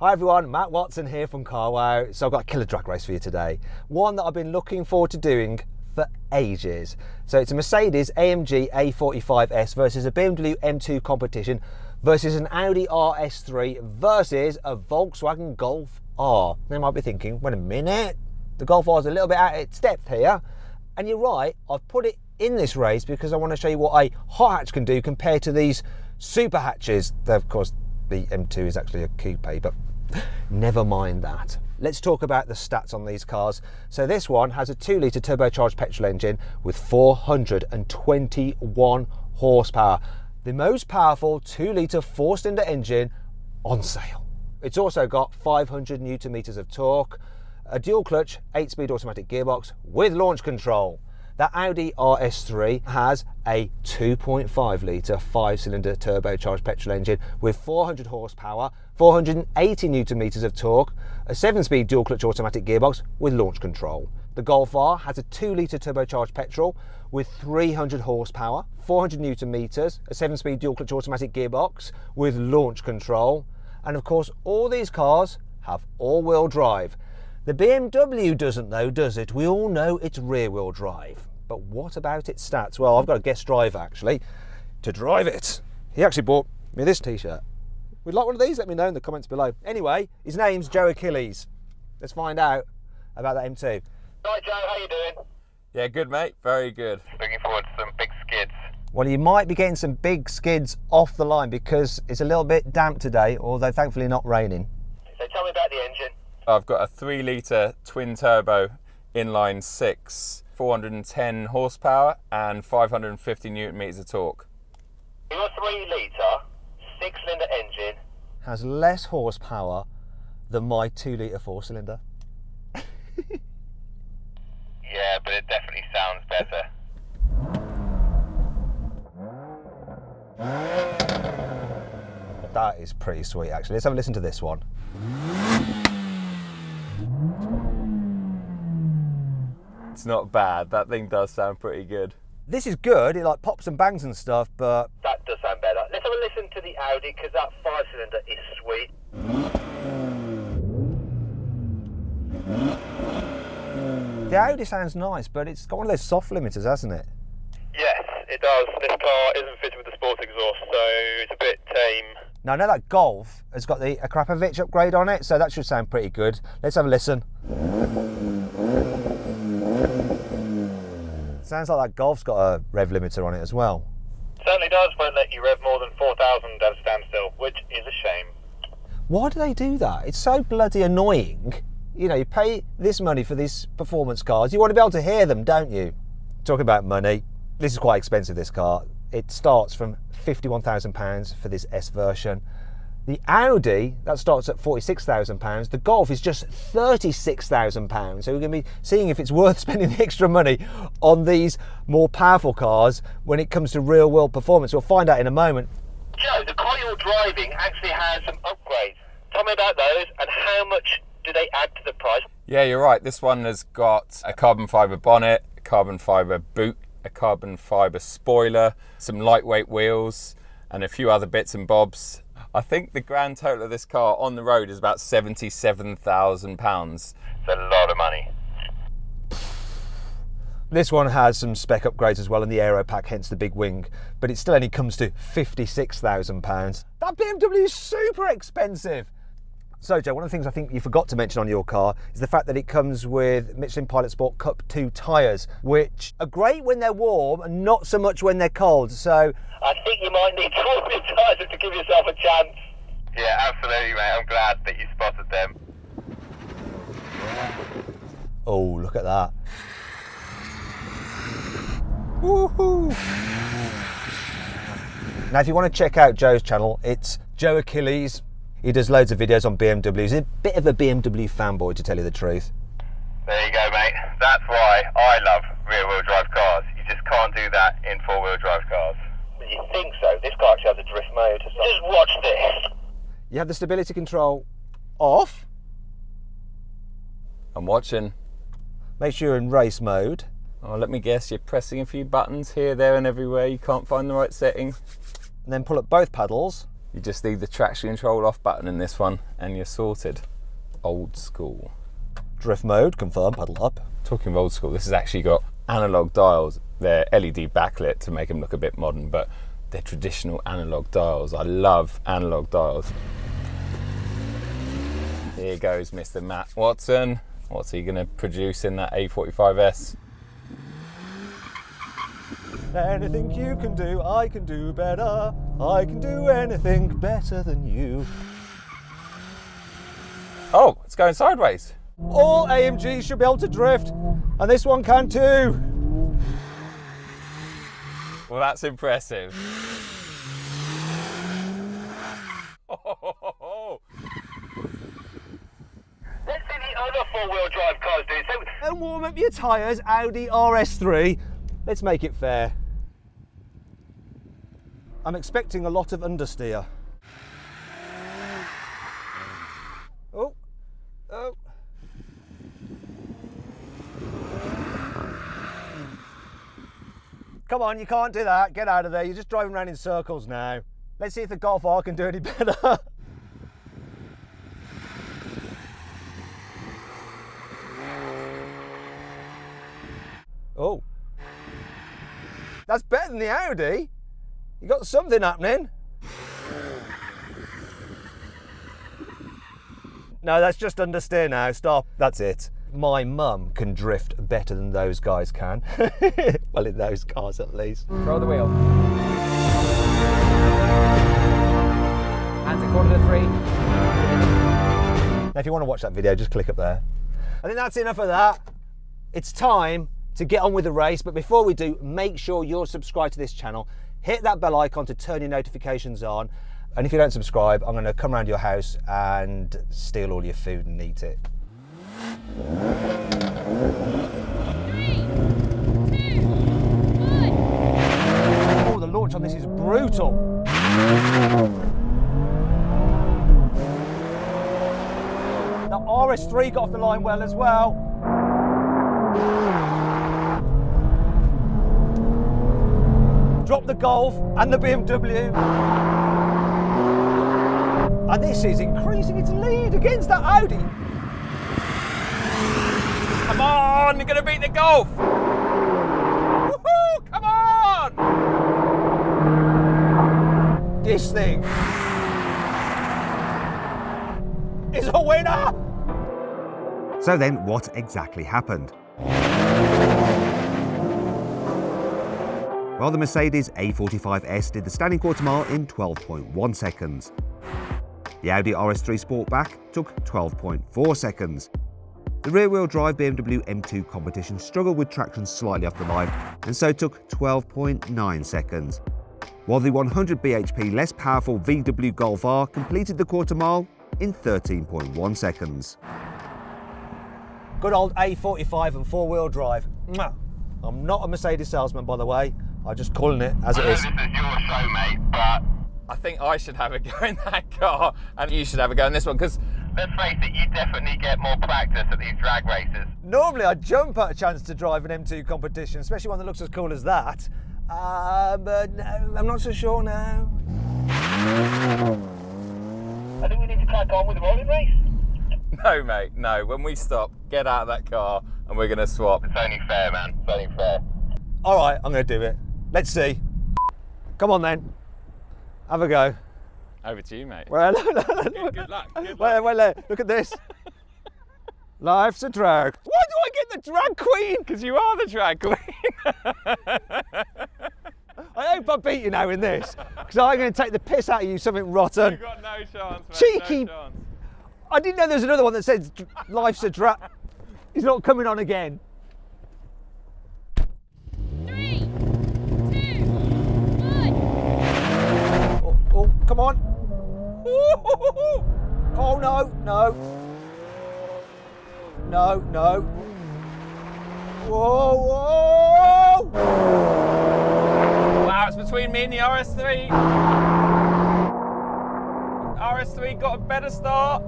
Hi everyone, Matt Watson here from CarWow. So I've got a killer drag race for you today. One that I've been looking forward to doing for ages. So it's a Mercedes AMG A45S versus a BMW M2 competition versus an Audi RS3 versus a Volkswagen Golf R. Now you might be thinking, wait a minute, the Golf R is a little bit out of its depth here. And you're right, I've put it in this race because I want to show you what a hot hatch can do compared to these super hatches. Of course, the M2 is actually a coupe, but never mind that. Let's talk about the stats on these cars. So this one has a 2-litre turbocharged petrol engine with 421 horsepower. The most powerful 2-litre 4-cylinder engine on sale. It's also got 500 newton meters of torque, a dual clutch 8-speed automatic gearbox with launch control. The Audi RS3 has a 2.5 litre 5-cylinder turbocharged petrol engine with 400 horsepower, 480 newton meters of torque, a 7-speed dual clutch automatic gearbox with launch control. The Golf R has a 2-litre turbocharged petrol with 300 horsepower, 400 newton meters, a 7-speed dual clutch automatic gearbox with launch control. And of course, all these cars have all-wheel drive. The BMW doesn't though, does it? We all know it's rear-wheel drive. But what about its stats? Well, I've got a guest driver actually to drive it. He actually bought me this t-shirt. Would you like one of these? Let me know in the comments below. Anyway, his name's Joe Achilles. Let's find out about that M2. Hi Joe, how you doing? Yeah, good mate, very good. Looking forward to some big skids. Well, you might be getting some big skids off the line because it's a little bit damp today, although thankfully not raining. So tell me about the engine. I've got a 3-litre twin turbo inline 6, 410 horsepower and 550 newton meters of torque. Your 3-litre 6-cylinder engine Has less horsepower than my 2-litre 4-cylinder. Yeah, but it definitely sounds better. That is pretty sweet actually. Let's have a listen to this one. It's not bad, that thing does sound pretty good. This is good, it like pops and bangs and stuff, but That does sound better. Let's have a listen to the Audi because that 5-cylinder is sweet. the Audi sounds nice, but it's got one of those soft limiters, hasn't it? Yes, it does. This car isn't fitted with the sports exhaust, so it's a bit tame. Now I know that Golf has got the Akrapovic upgrade on it, so that should sound pretty good. Let's have a listen. Sounds like that Golf's got a rev limiter on it as well. Certainly does. Won't let you rev more than 4,000 at a standstill, which is a shame. Why do they do that? It's so bloody annoying. You know, you pay this money for these performance cars, you want to be able to hear them, don't you? Talking about money, this is quite expensive, this car. It starts from £51,000 for this S version. The Audi, that starts at £46,000. The Golf is just £36,000. So we're going to be seeing if it's worth spending the extra money on these more powerful cars when it comes to real world performance. We'll find out in a moment. Joe, the car you're driving actually has some upgrades. Tell me about those and how much do they add to the price? Yeah, you're right, this one has got a carbon fibre bonnet, a carbon fibre boot, a carbon fibre spoiler, some lightweight wheels and a few other bits and bobs. I think the grand total of this car on the road is about £77,000. It's a lot of money. This one has some spec upgrades as well in the aero pack, hence the big wing, but it still only comes to £56,000. That BMW is super expensive. So Joe, one of the things I think you forgot to mention on your car is the fact that it comes with Michelin Pilot Sport Cup 2 tyres, which are great when they're warm and not so much when they're cold. So I think you might need 2 or 3 tyres to give yourself a chance. Yeah, absolutely, mate. I'm glad that you spotted them. oh, look at that. Woohoo! Now, if you want to check out Joe's channel, it's Joe Achilles. He does loads of videos on BMWs. He's a bit of a BMW fanboy, to tell you the truth. There you go, mate. That's why I love rear-wheel drive cars. You just can't do that in four-wheel drive cars. You think so? This car actually has a drift mode. Just watch this. You have the stability control off. I'm watching. Make sure you're in race mode. Oh, let me guess, you're pressing a few buttons here, there and everywhere. You can't find the right setting. And then pull up both paddles. You just need the traction control off button in this one and you're sorted. Old school. Drift mode, confirm, pedal up. Talking of old school, this has actually got analog dials. They're LED backlit to make them look a bit modern, but they're traditional analog dials. I love analog dials. Here goes Mr. Matt Watson. What's he going to produce in that A45S? Anything you can do, I can do better. I can do anything better than you. Oh, it's going sideways. All AMGs should be able to drift, and this one can too. Well, that's impressive. Let's see the other four-wheel drive cars do. So, And warm up your tyres, Audi RS3. Let's make it fair. I'm expecting a lot of understeer. Oh, oh. Come on, you can't do that. Get out of there. You're just driving around in circles now. Let's see if the Golf R can do any better. Oh. That's better than the Audi. You got something happening. No, that's just understeer now. Stop. That's it. My mum can drift better than those guys can. Well, in those cars at least. Throw the wheel. Hands a quarter to 3. Now, if you want to watch that video, just click up there. I think that's enough of that. It's time to get on with the race, but before we do, make sure you're subscribed to this channel. Hit that bell icon to turn your notifications on. And if you don't subscribe, I'm going to come around your house and steal all your food and eat it. 3, 2, 1. Oh, the launch on this is brutal. The RS3 got off the line well as well. Drop the Golf and the BMW. And this is increasing its lead against that Audi. Come on, you're going to beat the Golf. Woohoo, come on. This thing is a winner. So then, what exactly happened? Well, the Mercedes A45S did the standing quarter mile in 12.1 seconds. The Audi RS3 Sportback took 12.4 seconds. The rear-wheel drive BMW M2 Competition struggled with traction slightly off the line and so took 12.9 seconds. While the 100 bhp less powerful VW Golf R completed the quarter mile in 13.1 seconds. Good old A45 and four-wheel drive. Mwah. I'm not a Mercedes salesman, by the way. I'm just calling it as it is. this is your show, mate, but I think I should have a go in that car and you should have a go in this one because let's face it, you definitely get more practice at these drag races. Normally I'd jump at a chance to drive an M2 competition, especially one that looks as cool as that. But no, I'm not so sure now. I think we need to crack on with the rolling race. no, mate, no. When we stop, get out of that car and we're going to swap. It's only fair, man. It's only fair. All right, I'm going to do it. Let's see. Come on then. Have a go. Over to you, mate. Well, Good luck. Good luck. well, look at this. Life's a drag. Why do I get the drag queen? Because you are the drag queen. I hope I beat you now in this, because I'm going to take the piss out of you, something rotten. You've got no chance, mate. Cheeky. No chance. I didn't know there was another one that says life's a drag. He's not coming on again. 3, 2, 1. Oh, come on. Oh, no. No. Whoa. Wow, it's between me and the RS3. RS3 got a better start.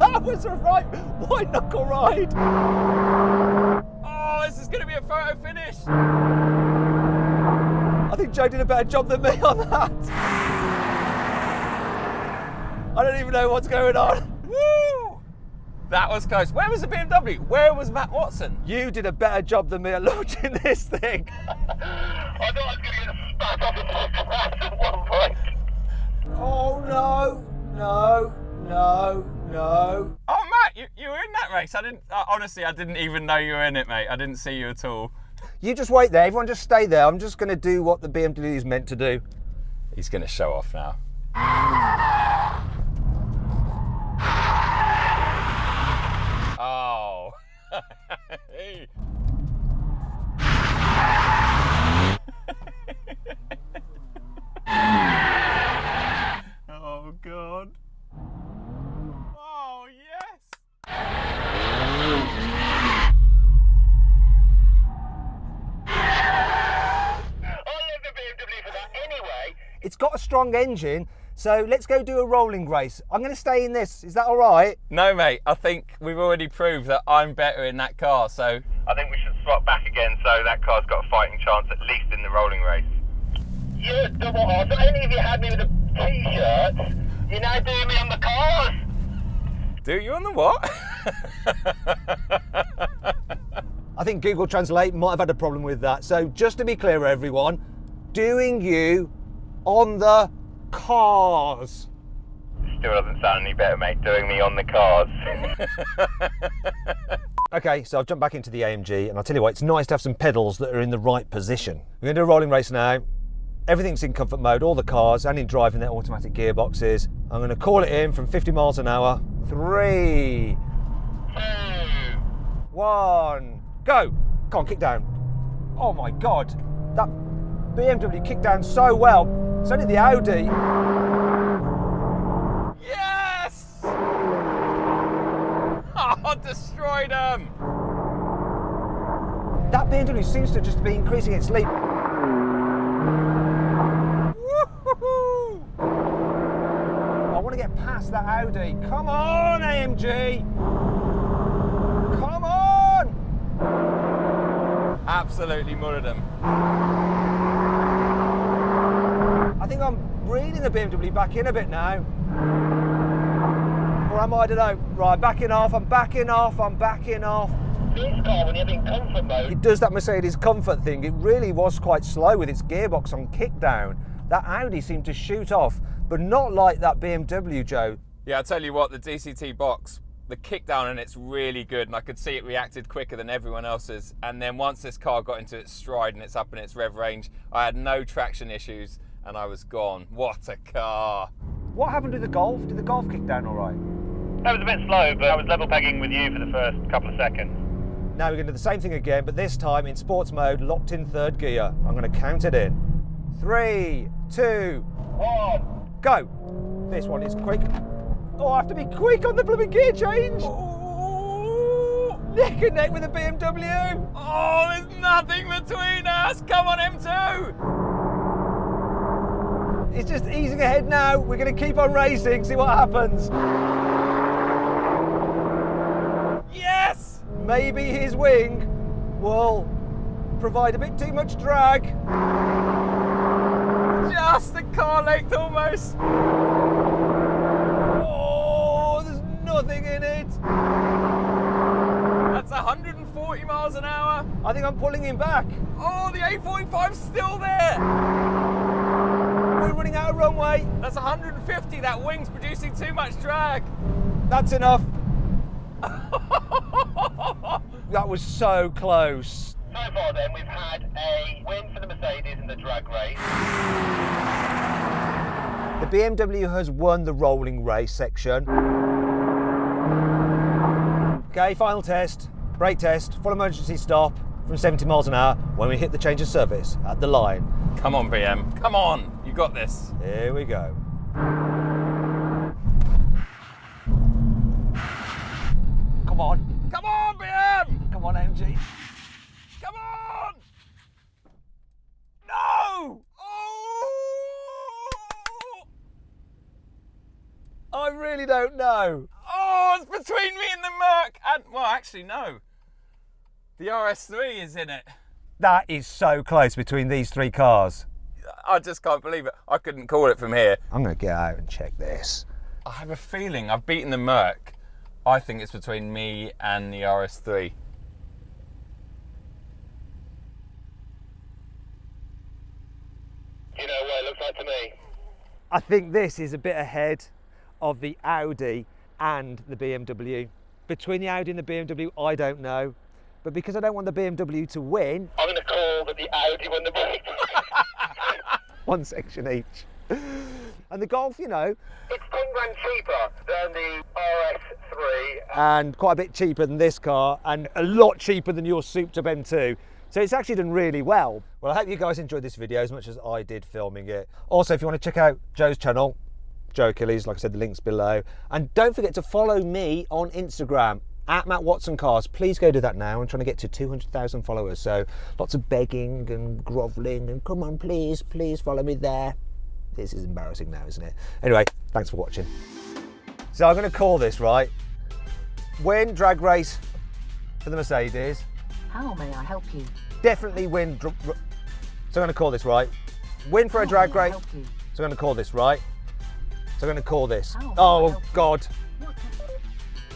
That was a right white knuckle ride. Oh, this is going to be a photo finish. I think Joe did a better job than me on that. I don't even know what's going on. Woo! That was close. Where was the BMW? Where was Matt Watson? You did a better job than me at launching this thing. I thought I was going to get spat off into the grass at one point. Oh no, no, no, no. Oh, Matt, you were in that race. I didn't. Honestly, I didn't even know you were in it, mate. I didn't see you at all. You just wait there. Everyone just stay there. I'm just going to do what the BMW is meant to do. He's going to show off now. Oh. Oh, God. Oh, yes. It's got a strong engine, so let's go do a rolling race. I'm going to stay in this. Is that all right? No, mate. I think we've already proved that I'm better in that car, so... I think we should swap back again so that car's got a fighting chance at least in the rolling race. You're a double arse. Only if you had me with a t-shirt. You're now doing me on the cars. Do you on the what? I think Google Translate might have had a problem with that. So just to be clear, everyone, doing you on the cars. Still doesn't sound any better, mate. Doing me on the cars. Okay, so I've jumped back into the AMG, and I'll tell you what, it's nice to have some pedals that are in the right position. We're going to do a rolling race now. Everything's in comfort mode, all the cars, and in driving their automatic gearboxes. I'm going to call it in from 50 miles an hour. 3, 2, 1, go! Come on, kick down. Oh my God, that BMW kicked down so well. So did the Audi. Yes! Oh, destroyed them! That BMW seems to just be increasing its lead. Woo-hoo-hoo! I want to get past that Audi. Come on, AMG! Come on! Absolutely murdered them. I think I'm reeling the BMW back in a bit now. Or am I? I don't know. Right, backing off, I'm backing off, I'm backing off. this car, when you're in comfort mode, It does that Mercedes comfort thing. It really was quite slow with its gearbox on kickdown. That Audi seemed to shoot off, but not like that BMW, Joe. Yeah, I'll tell you what, the DCT box, the kickdown in it's really good, and I could see it reacted quicker than everyone else's. And then once this car got into its stride and it's up in its rev range, I had no traction issues and I was gone. What a car. What happened to the Golf? Did the Golf kick down all right? that was a bit slow, but I was level pegging with you for the first couple of seconds. Now we're going to do the same thing again, but this time in sports mode, locked in third gear. I'm going to count it in. 3, 2, 1, go. This one is quick. Oh, I have to be quick on the blooming gear change. Ooh. Neck and neck with the BMW. Oh, there's nothing between us. Come on, M2. It's just easing ahead now. We're going to keep on racing, see what happens. Yes. Maybe his wing will provide a bit too much drag. Just the car length almost. Oh, there's nothing in it. That's 140 miles an hour. I think I'm pulling him back. Oh, the A45's still there. We're running out of runway. That's 150. That wing's producing too much drag. That's enough. That was so close. So far then, we've had a win for the Mercedes in the drag race. The BMW has won the rolling race section. Okay, final test, brake test, full emergency stop from 70 miles an hour when we hit the change of service at the line. Come on, BM. Come on. You got this. Here we go. Come on. Come on, BM. Come on, MG. Come on. No. Oh. I really don't know. Oh, it's between me and the Merc. And, well, actually, no. The RS3 is in it. That is so close between these three cars. I just can't believe it. I couldn't call it from here. I'm going to get out and check this. I have a feeling I've beaten the Merc. I think it's between me and the RS3. You know what it looks like to me? I think this is a bit ahead of the Audi and the BMW. Between the Audi and the BMW, I don't know. But because I don't want the BMW to win, I'm going to call that the Audi won the break. one section each. And the Golf, you know, It's 10 grand cheaper than the RS3. and quite a bit cheaper than this car, and a lot cheaper than your souped up M2. So it's actually done really well. Well, I hope you guys enjoyed this video as much as I did filming it. Also, if you want to check out Joe's channel, Joe Achilles, like I said, the link's below. And don't forget to follow me on Instagram, at Matt Watson Cars. Please go do that now. I'm trying to get to 200,000 followers. So lots of begging and grovelling and come on, please, please follow me there. This is embarrassing now, isn't it? Anyway, thanks for watching. So I'm going to call this, right? Win drag race for the Mercedes. How may I help you? Definitely win. So I'm going to call this, right? Win for a drag How may I race. help you? So I'm going to call this, right? So I'm going to call this. How may I Oh, help you? God.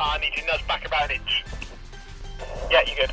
I need to nudge back about an inch. Yeah, you good.